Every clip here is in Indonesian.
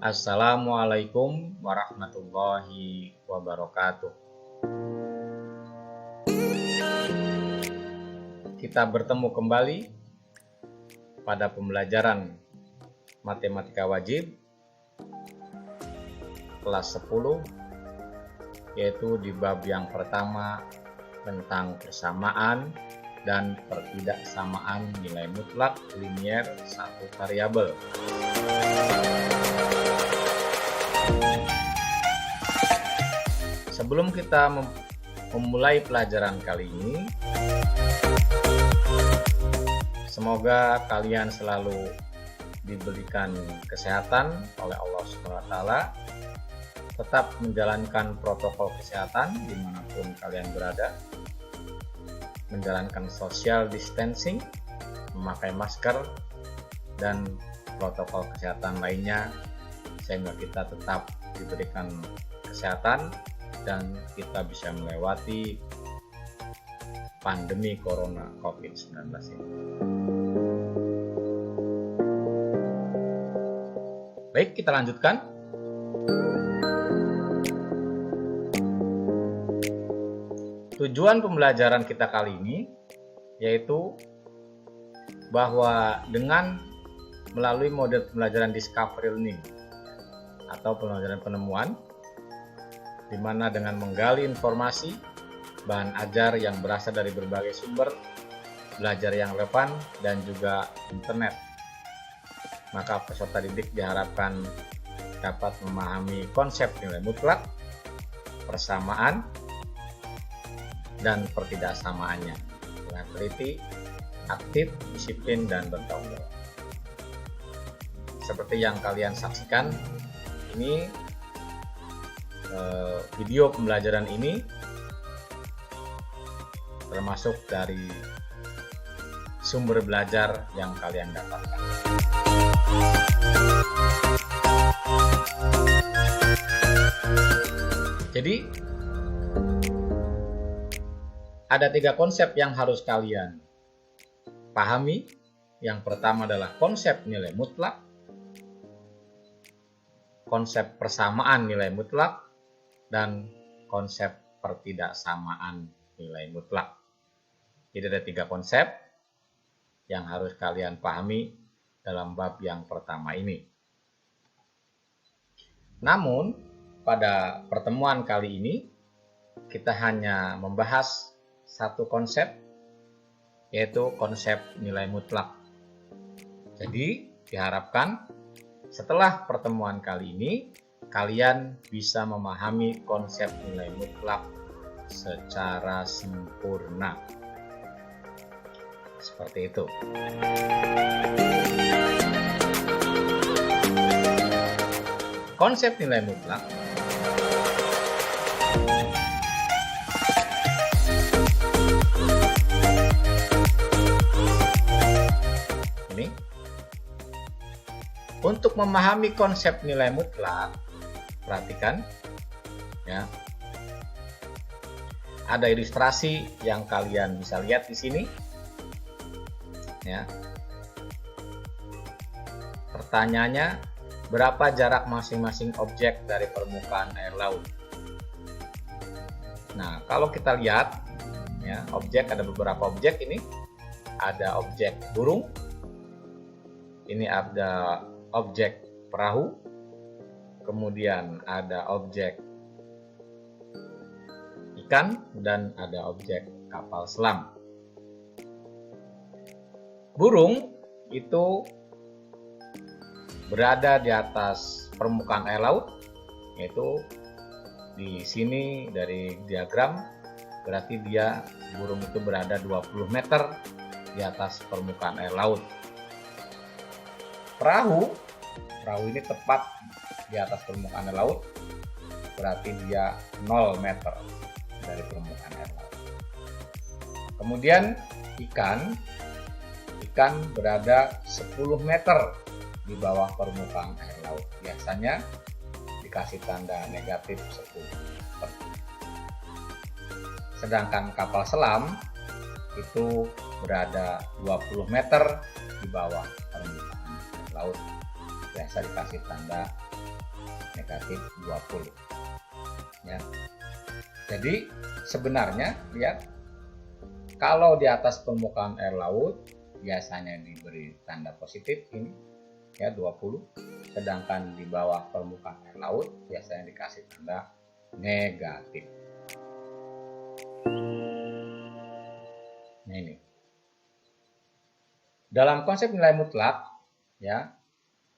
Assalamualaikum warahmatullahi wabarakatuh. Kita bertemu kembali pada pembelajaran matematika wajib kelas 10, yaitu di bab yang pertama tentang persamaan dan pertidaksamaan nilai mutlak linier satu variabel. Sebelum kita memulai pelajaran kali ini, semoga kalian selalu diberikan kesehatan oleh Allah SWT, tetap menjalankan protokol kesehatan dimanapun kalian berada, menjalankan social distancing, memakai masker, dan protokol kesehatan lainnya, sehingga kita tetap diberikan kesehatan dan kita bisa melewati pandemi corona COVID-19 ini. Baik, kita lanjutkan. Tujuan pembelajaran kita kali ini yaitu bahwa dengan melalui model pembelajaran discovery learning atau pembelajaran penemuan, di mana dengan menggali informasi, bahan ajar yang berasal dari berbagai sumber, belajar yang relevan, dan juga internet, maka peserta didik diharapkan dapat memahami konsep nilai mutlak, persamaan, dan pertidaksamaannya dengan teliti, aktif, disiplin, dan bertanggung jawab. Seperti yang kalian saksikan, ini video pembelajaran ini termasuk dari sumber belajar yang kalian dapatkan. Jadi ada 3 konsep yang harus kalian pahami. Yang pertama adalah konsep nilai mutlak, konsep persamaan nilai mutlak, dan konsep pertidaksamaan nilai mutlak. Jadi ada 3 konsep yang harus kalian pahami dalam bab yang pertama ini. Namun, pada pertemuan kali ini, kita hanya membahas satu konsep, yaitu konsep nilai mutlak. Jadi, diharapkan setelah pertemuan kali ini, kalian bisa memahami konsep nilai mutlak secara sempurna. Seperti itu. Konsep nilai mutlak ini, untuk memahami konsep nilai mutlak, perhatikan ya. Ada ilustrasi yang kalian bisa lihat di sini. Ya. Pertanyaannya, berapa jarak masing-masing objek dari permukaan air laut? Nah, kalau kita lihat ya, objek, ada beberapa objek ini. Ada objek burung. Ini ada objek perahu. Kemudian ada objek ikan dan ada objek kapal selam. Burung itu berada di atas permukaan air laut, yaitu di sini dari diagram berarti burung itu berada 20 meter di atas permukaan air laut. Perahu ini tepat di atas permukaan air laut, berarti dia 0 meter dari permukaan air laut. Kemudian ikan berada 10 meter di bawah permukaan air laut. Biasanya dikasih tanda negatif 10. Sedangkan kapal selam itu berada 20 meter di bawah permukaan air laut. Biasa dikasih tanda negatif 20. Ya. Jadi sebenarnya lihat, kalau di atas permukaan air laut biasanya diberi tanda positif ini ya 20, sedangkan di bawah permukaan air laut biasanya dikasih tanda negatif. Nah ini. Dalam konsep nilai mutlak ya,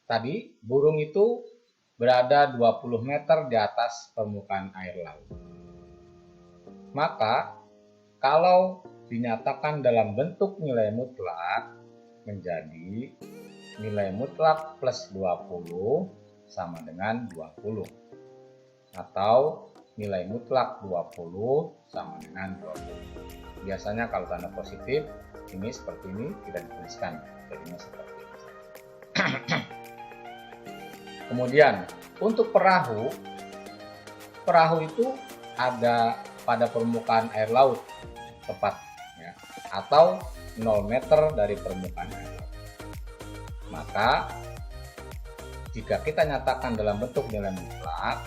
tadi burung itu berada 20 meter di atas permukaan air laut. Maka kalau dinyatakan dalam bentuk nilai mutlak menjadi nilai mutlak plus 20 sama dengan 20. Atau nilai mutlak 20 sama dengan 20. Biasanya kalau tanda positif ini seperti ini tidak dituliskan, jadinya seperti ini. Kemudian untuk perahu itu ada pada permukaan air laut tepat ya, atau 0 meter dari permukaan air laut. Maka jika kita nyatakan dalam bentuk nilai mutlak,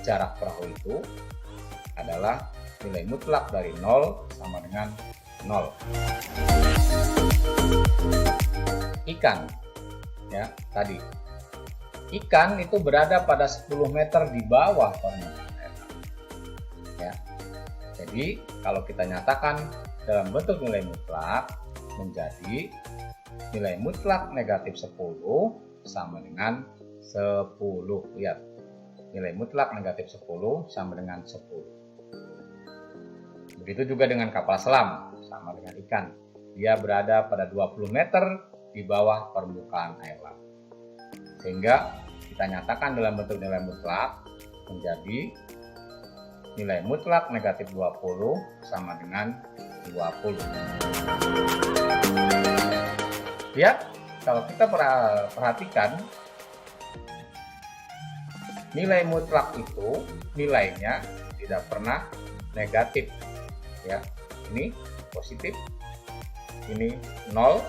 jarak perahu itu adalah nilai mutlak dari 0 sama dengan 0. Ikan ya, tadi ikan itu berada pada 10 meter di bawah permukaan air laut. Ya. Jadi kalau kita nyatakan dalam bentuk nilai mutlak menjadi nilai mutlak negatif 10 sama dengan 10. Lihat, nilai mutlak negatif 10 sama dengan 10. Begitu juga dengan kapal selam, sama dengan ikan. Dia berada pada 20 meter di bawah permukaan air laut. Sehingga kita nyatakan dalam bentuk nilai mutlak menjadi nilai mutlak negatif 20 sama dengan 20. Lihat, kalau kita perhatikan nilai mutlak itu nilainya tidak pernah negatif ya. Ini positif, ini 0,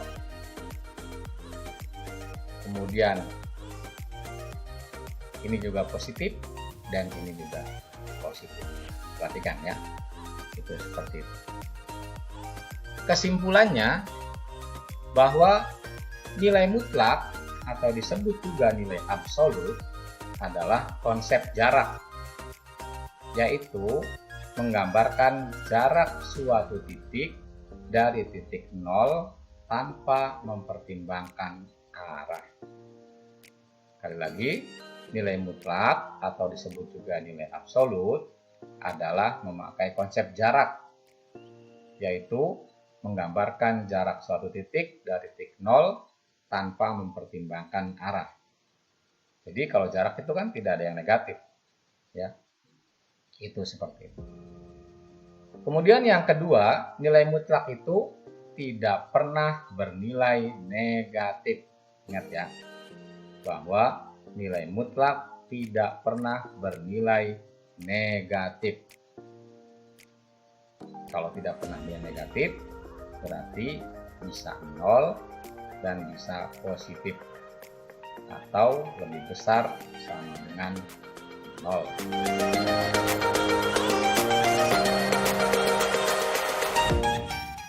kemudian ini juga positif dan ini juga positif. Perhatikan ya, itu seperti itu. Kesimpulannya bahwa nilai mutlak atau disebut juga nilai absolut adalah konsep jarak, yaitu menggambarkan jarak suatu titik dari titik 0 tanpa mempertimbangkan arah. Sekali lagi, nilai mutlak atau disebut juga nilai absolut adalah memakai konsep jarak, yaitu menggambarkan jarak suatu titik dari titik 0 tanpa mempertimbangkan arah. Jadi kalau jarak itu kan tidak ada yang negatif, ya. Itu seperti itu. Kemudian yang kedua, nilai mutlak itu tidak pernah bernilai negatif. Ingat ya, bahwa nilai mutlak tidak pernah bernilai negatif. Kalau tidak pernah nilai negatif, berarti bisa 0 dan bisa positif, atau lebih besar sama dengan 0.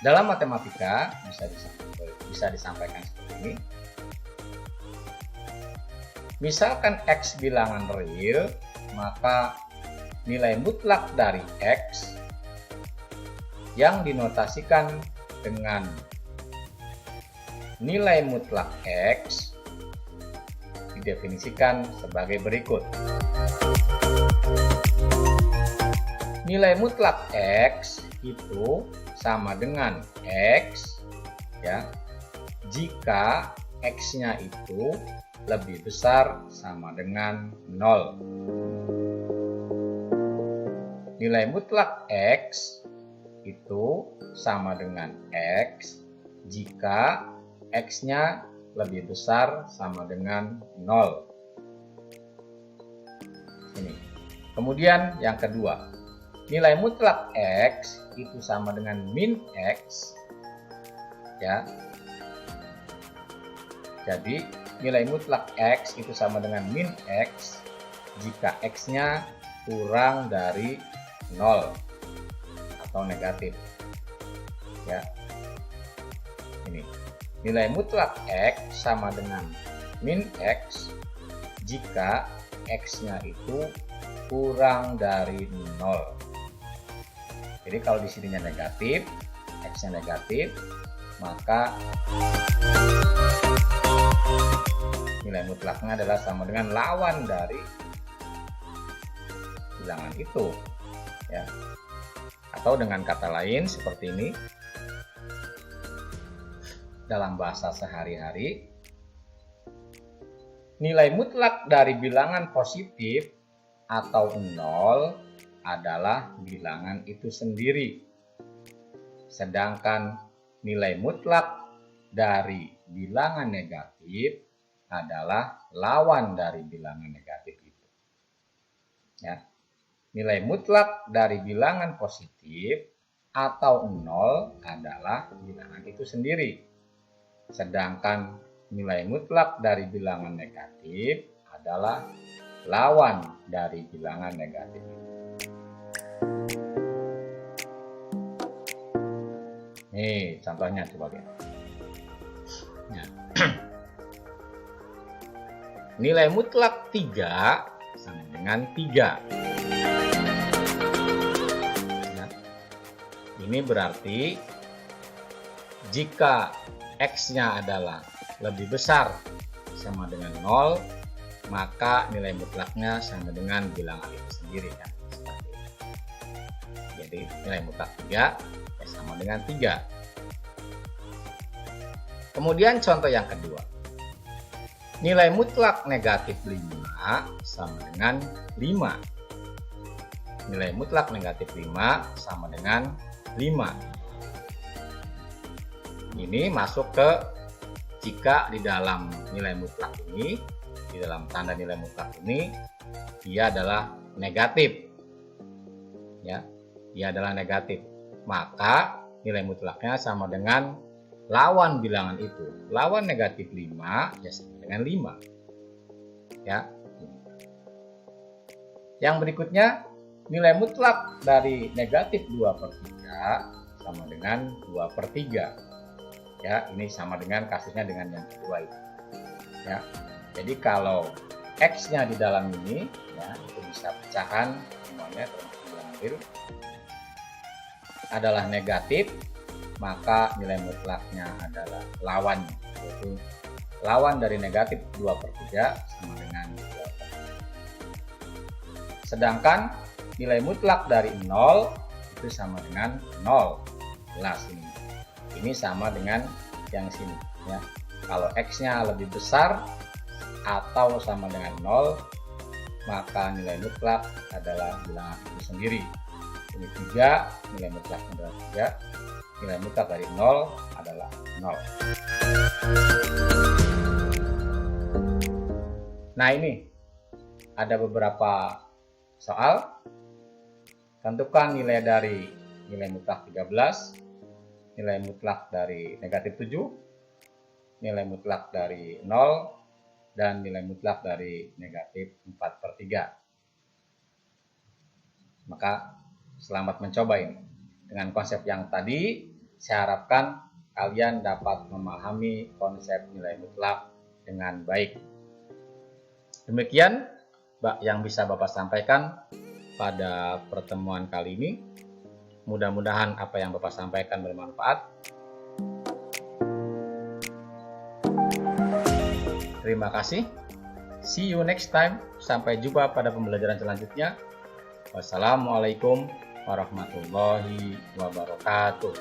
Dalam matematika bisa disampaikan seperti ini. Misalkan X bilangan real, maka nilai mutlak dari X yang dinotasikan dengan nilai mutlak X didefinisikan sebagai berikut. Nilai mutlak X itu sama dengan X ya, jika X-nya itu lebih besar sama dengan 0. Nilai mutlak X itu sama dengan X jika X-nya lebih besar sama dengan 0. Ini. Kemudian yang kedua, nilai mutlak X itu sama dengan min X. Ya. Jadi nilai mutlak X itu sama dengan min X jika X-nya kurang dari 0 atau negatif. Ya. Ini. Nilai mutlak X sama dengan min X jika X-nya itu kurang dari 0. Jadi kalau di sininya negatif, X-nya negatif, maka nilai mutlaknya adalah sama dengan lawan dari bilangan itu, ya. Atau dengan kata lain seperti ini, dalam bahasa sehari-hari, nilai mutlak dari bilangan positif atau 0 adalah bilangan itu sendiri. Sedangkan nilai mutlak dari bilangan negatif adalah lawan dari bilangan negatif itu. Ya. Nilai mutlak dari bilangan positif atau 0 adalah bilangan itu sendiri. Sedangkan nilai mutlak dari bilangan negatif adalah lawan dari bilangan negatif itu. Nih contohnya coba lihat. Ya. Nilai mutlak 3 sama dengan 3. Ya. Ini berarti jika X-nya adalah lebih besar sama dengan 0, maka nilai mutlaknya sama dengan bilangan itu sendiri, kan? Jadi nilai mutlak 3 sama dengan 3. Kemudian contoh yang kedua. Nilai mutlak negatif 5 sama dengan 5. Nilai mutlak negatif 5 sama dengan 5. Ini masuk ke jika di dalam nilai mutlak ini, di dalam tanda nilai mutlak ini, dia adalah negatif. Ya, dia adalah negatif. Maka nilai mutlaknya sama dengan lawan bilangan itu. Lawan negatif 5 ya sama dengan 5. Ya. Yang berikutnya, nilai mutlak dari negatif 2/3 sama dengan 2/3. Ya, ini sama dengan kasusnya dengan yang kedua itu. Ya. Jadi kalau X-nya di dalam ini, ya, itu bisa pecahan semuanya termasuk yang biru, adalah negatif, maka nilai mutlaknya adalah lawan, yaitu lawan dari negatif 2/3 sama dengan 2/3. Sedangkan nilai mutlak dari 0 itu sama dengan 0. Jelas ini. Ini sama dengan yang sini, ya. Kalau X-nya lebih besar atau sama dengan 0, maka nilai mutlak adalah bilangan itu sendiri. Ini 3, nilai mutlak adalah 3, nilai mutlak dari 0 adalah 0. Nah, ini ada beberapa soal. Tentukan nilai dari nilai mutlak 13, nilai mutlak dari negatif 7, nilai mutlak dari 0, dan nilai mutlak dari negatif 4/3. Maka selamat mencoba ini. Dengan konsep yang tadi, saya harapkan kalian dapat memahami konsep nilai mutlak dengan baik. Demikian yang bisa Bapak sampaikan pada pertemuan kali ini. Mudah-mudahan apa yang Bapak sampaikan bermanfaat. Terima kasih. See you next time. Sampai jumpa pada pembelajaran selanjutnya. Wassalamualaikum warahmatullahi wabarakatuh.